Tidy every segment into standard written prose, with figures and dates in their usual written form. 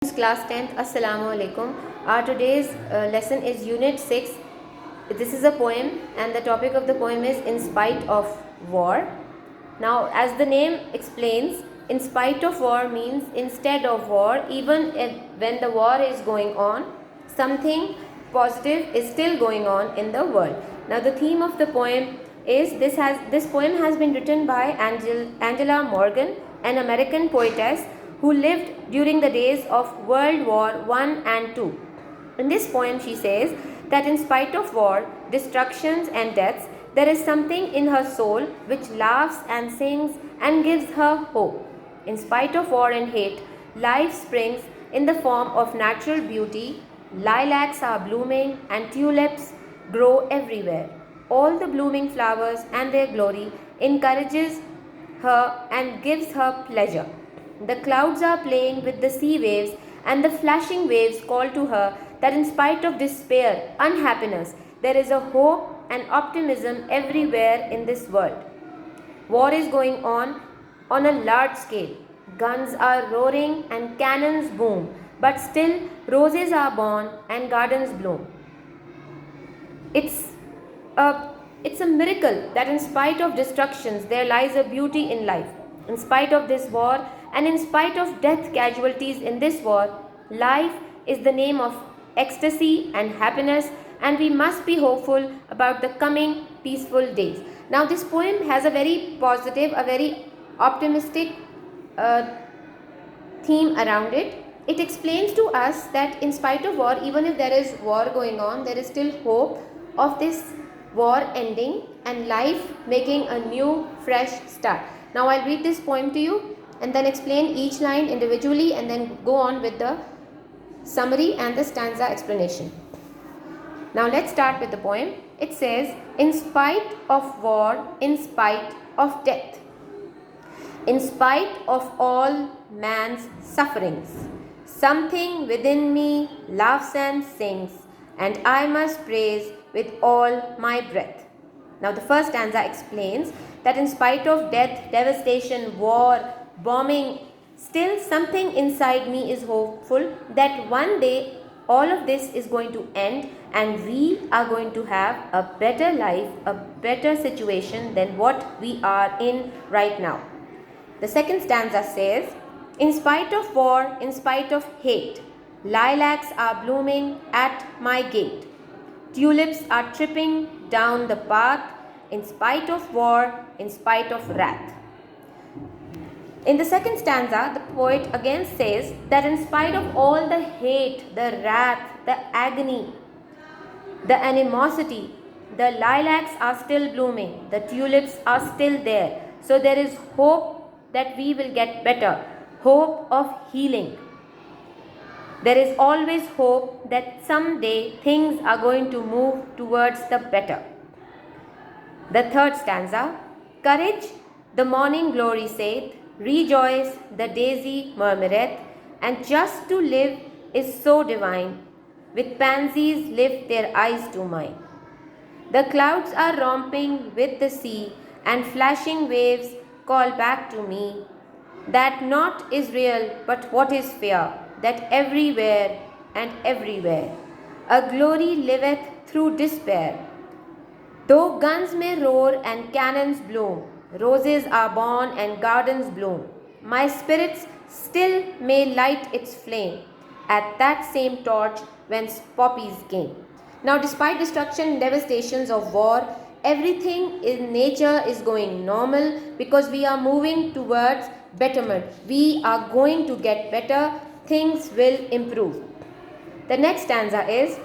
Class 10th, Assalamu alaikum. Our today's lesson is Unit 6. This is a poem, and the topic of the poem is In Spite of War. Now, as the name explains, in spite of war means instead of war. Even when the war is going on, something positive is still going on in the world. Now, the theme of the poem is this poem has been written by Angela Morgan, an American poetess who lived during the days of World War I and II. In this poem, she says that in spite of war, destructions, and deaths, there is something in her soul which laughs and sings and gives her hope. In spite of war and hate, life springs in the form of natural beauty. Lilacs are blooming and tulips grow everywhere. All the blooming flowers and their glory encourages her and gives her pleasure. The clouds are playing with the sea waves, and the flashing waves call to her that in spite of despair, unhappiness, there is a hope and optimism everywhere in this world. War is going on a large scale. Guns are roaring and cannons boom, but still roses are born and gardens bloom. It's a miracle that in spite of destructions, there lies a beauty in life. In spite of this war and in spite of death casualties in this war, life is the name of ecstasy and happiness, and we must be hopeful about the coming peaceful days. Now, this poem has a very positive, a very optimistic theme around it. It explains to us that in spite of war, even if there is war going on, there is still hope of this war ending and life making a new, fresh start. Now, I'll read this poem to you and then explain each line individually and then go on with the summary and the stanza explanation. Now, let's start with the poem. It says, in spite of war, in spite of death, in spite of all man's sufferings, something within me laughs and sings, and I must praise with all my breath. Now, the first stanza explains that in spite of death, devastation, war, bombing, still something inside me is hopeful that one day all of this is going to end and we are going to have a better life, a better situation than what we are in right now. The second stanza says, in spite of war, in spite of hate, lilacs are blooming at my gate. Tulips are tripping down the path, in spite of war, in spite of wrath. In the second stanza, the poet again says that in spite of all the hate, the wrath, the agony, the animosity, the lilacs are still blooming, the tulips are still there. So there is hope that we will get better, hope of healing. There is always hope that someday things are going to move towards the better. The third stanza, courage, the morning glory saith, rejoice, the daisy murmureth, and just to live is so divine, with pansies lift their eyes to mine. The clouds are romping with the sea, and flashing waves call back to me, that naught is real but what is fear, that everywhere and everywhere a glory liveth through despair. Though guns may roar and cannons bloom, roses are born and gardens bloom, my spirits still may light its flame at that same torch whence poppies came. Now, despite destruction and devastations of war, everything in nature is going normal because we are moving towards betterment. We are going to get better, things will improve. The next stanza is,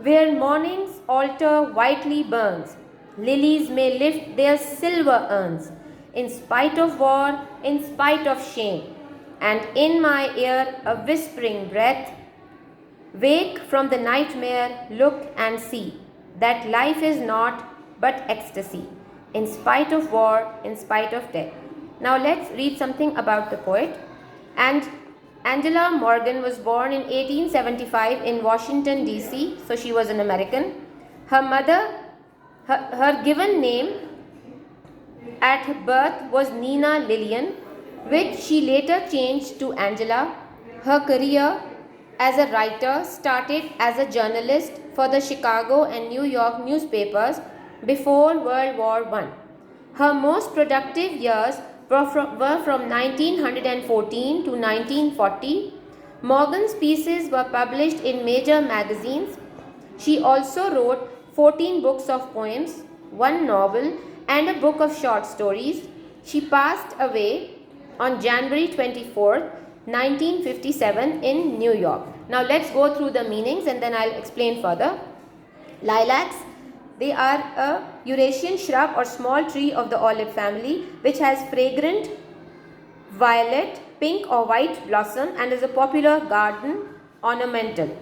where morning's altar whitely burns, lilies may lift their silver urns, in spite of war, in spite of shame, and in my ear a whispering breath, wake from the nightmare, look and see, that life is not but ecstasy, in spite of war, in spite of death. Now let's read something about the poet. And Angela Morgan was born in 1875 in Washington, D.C., so she was an American. Her mother, her given name at birth was Nina Lillian, which she later changed to Angela. Her career as a writer started as a journalist for the Chicago and New York newspapers before World War I. Her most productive years were from 1914 to 1940. Morgan's pieces were published in major magazines. She also wrote 14 books of poems, one novel, and a book of short stories. She passed away on January 24th, 1957 in New York. Now let's go through the meanings and then I'll explain further. Lilacs, they are a Eurasian shrub or small tree of the olive family which has fragrant violet, pink or white blossom and is a popular garden ornamental.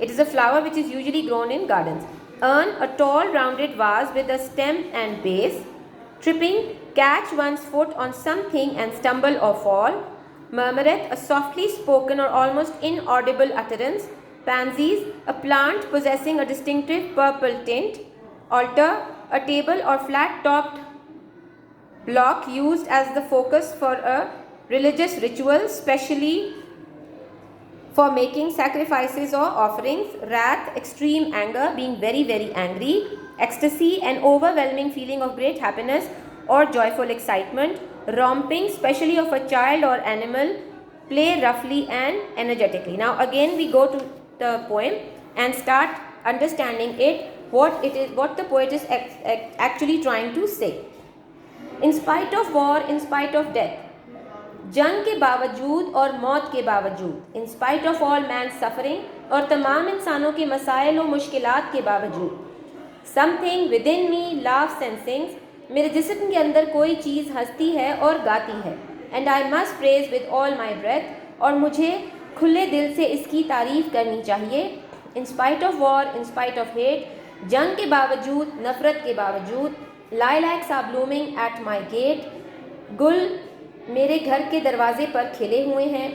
It is a flower which is usually grown in gardens. Urn, a tall rounded vase with a stem and base. Tripping, catch one's foot on something and stumble or fall. Murmureth, a softly spoken or almost inaudible utterance. Pansies, a plant possessing a distinctive purple tint. Altar, a table or flat-topped block used as the focus for a religious ritual, specially for making sacrifices or offerings. Wrath, extreme anger, being very, very angry. Ecstasy, an overwhelming feeling of great happiness or joyful excitement. Romping, especially of a child or animal, play roughly and energetically. Now again we go to the poem and start understanding it, what the poet is actually trying to say. In spite of war, in spite of death, जंग के बावजूद और मौत के बावजूद, in spite of all man's suffering और तमाम इंसानों के मसाइल और मुश्किलात के बावजूद, something within me laughs and sings, मेरे जिस्म के अंदर कोई चीज़ हंसती है और गाती है. And I must praise with all my breath, और मुझे खुले दिल से इसकी तारीफ़ करनी चाहिए. In spite of war, in spite of hate, जंग के बावजूद, नफ़रत के बावजूद, lilacs are blooming at my gate, गुल मेरे घर के दरवाजे पर खिले हुए हैं.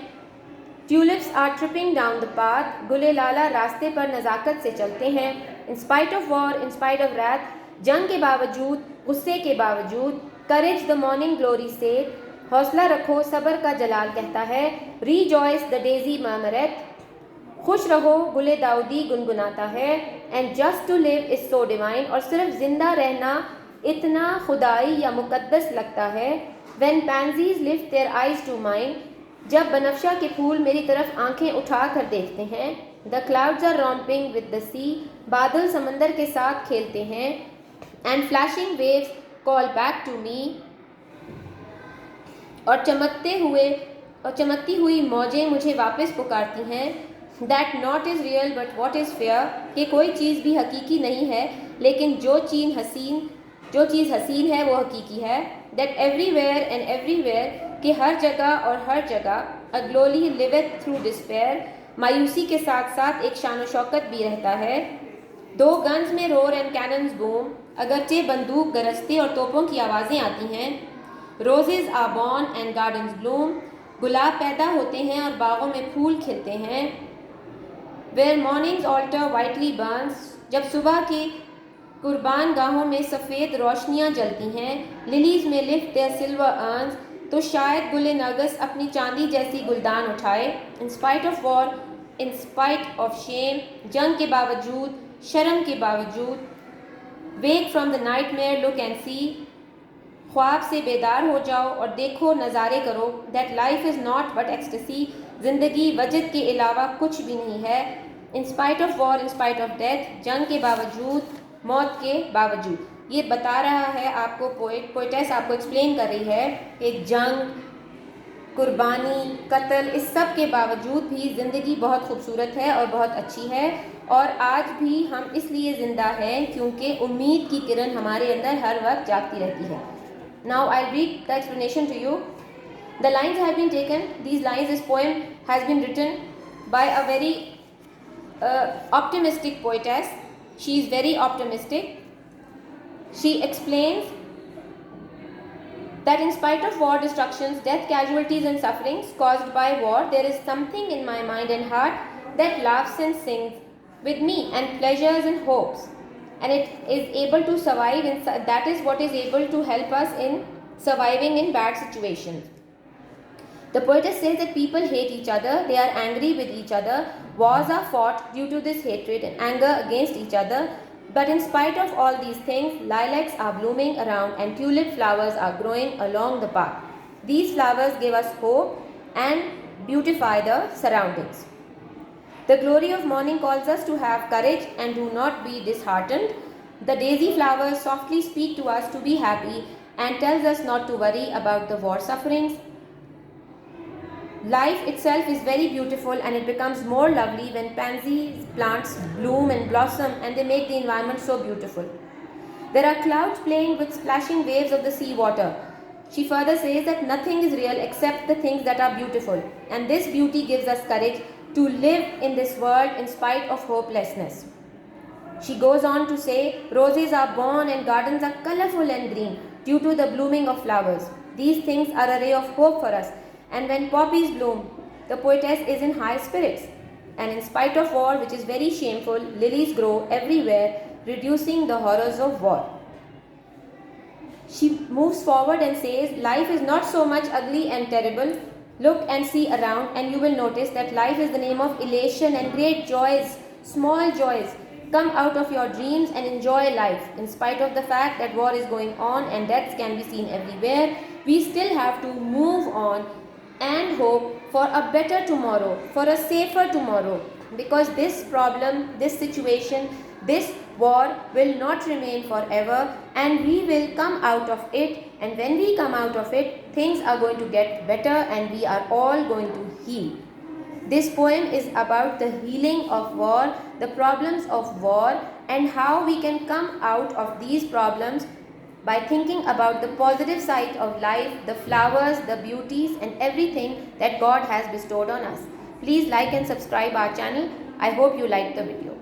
Tulips are tripping down the path, गुले लाला रास्ते पर नज़ाकत से चलते हैं. In spite of war, in spite of wrath, जंग के बावजूद, गुस्से के बावजूद, courage the morning glory said, हौसला रखो सब्र का जलाल कहता है. Rejoice the daisy murmureth, खुश रहो गुले दाऊदी गुनगुनाता है. And just to live is so divine, और सिर्फ जिंदा रहना इतना खुदाई या मुकद्दस लगता है. When pansies lift their eyes to mine, जब बनफशा के फूल मेरी तरफ आंखें उठा कर देखते हैं. The clouds are romping with the sea, बादल समंदर के साथ खेलते हैं. And flashing waves call back to me, और चमकती हुई मौजें मुझे वापस पुकारती हैं. That not is real but what is fair, कि कोई चीज़ भी हकीकी नहीं है लेकिन जो चीज़ हसीन है वो हकीकी है. That everywhere and everywhere, कि हर जगह और हर जगह, a glory liveth through despair, मायूसी के साथ साथ एक शान शौकत भी रहता है. दो गन्स में roar and cannons boom, अगरचे बंदूक गरजते और तोपों की आवाज़ें आती हैं. Roses are born and gardens bloom, गुलाब पैदा होते हैं और बागों में फूल खिलते हैं. Where morning's altar whitely burns, जब सुबह की कुर्बान गाहों में सफ़ेद रोशनियाँ जलती हैं. लिलीज में लिफ्ट their silver urns, तो शायद गुले नरगिस अपनी चांदी जैसी गुलदान उठाए. In spite of war, in spite of shame, जंग के बावजूद, शर्म के बावजूद. Wake from the nightmare, look and see, ख्वाब से बेदार हो जाओ और देखो नज़ारे करो. That life is not but ecstasy, ज़िंदगी वजद के अलावा कुछ भी नहीं है. In spite of war, in spite of death, जंग के बावजूद, मौत के बावजूद. ये बता रहा है आपको पोइटेस आपको एक्सप्लेन कर रही है कि जंग, कुर्बानी, कत्ल, इस सब के बावजूद भी ज़िंदगी बहुत खूबसूरत है और बहुत अच्छी है. और आज भी हम इसलिए ज़िंदा हैं क्योंकि उम्मीद की किरण हमारे अंदर हर वक्त जागती रहती है. Now I'll read the explanation to you. The lines have been taken. These lines, this poem has been written by a very optimistic poetess. She is very optimistic. She explains that in spite of war, destructions, death, casualties and sufferings caused by war, there is something in my mind and heart that laughs and sings with me and pleasures and hopes. And it is able to survive, that is what is able to help us in surviving in bad situations. The poetess says that people hate each other, they are angry with each other, wars are fought due to this hatred and anger against each other. But in spite of all these things, lilacs are blooming around and tulip flowers are growing along the path. These flowers give us hope and beautify the surroundings. The glory of morning calls us to have courage and do not be disheartened. The daisy flowers softly speak to us to be happy and tells us not to worry about the war sufferings. Life itself is very beautiful and it becomes more lovely when pansy plants bloom and blossom and they make the environment so beautiful. There are clouds playing with splashing waves of the sea water. She further says that nothing is real except the things that are beautiful, and this beauty gives us courage to live in this world in spite of hopelessness. She goes on to say, roses are born and gardens are colorful and green due to the blooming of flowers. These things are a ray of hope for us, and when poppies bloom, the poetess is in high spirits. And in spite of war, which is very shameful, lilies grow everywhere, reducing the horrors of war. She moves forward and says, life is not so much ugly and terrible. Look and see around and you will notice that life is the name of elation and great joys, small joys. Come out of your dreams and enjoy life. In spite of the fact that war is going on and deaths can be seen everywhere, we still have to move on and hope for a better tomorrow, for a safer tomorrow. Because this problem, this situation, this war will not remain forever and we will come out of it, and when we come out of it, things are going to get better and we are all going to heal. This poem is about the healing of war, the problems of war, and how we can come out of these problems by thinking about the positive side of life, the flowers, the beauties and everything that God has bestowed on us. Please like and subscribe our channel. I hope you liked the video.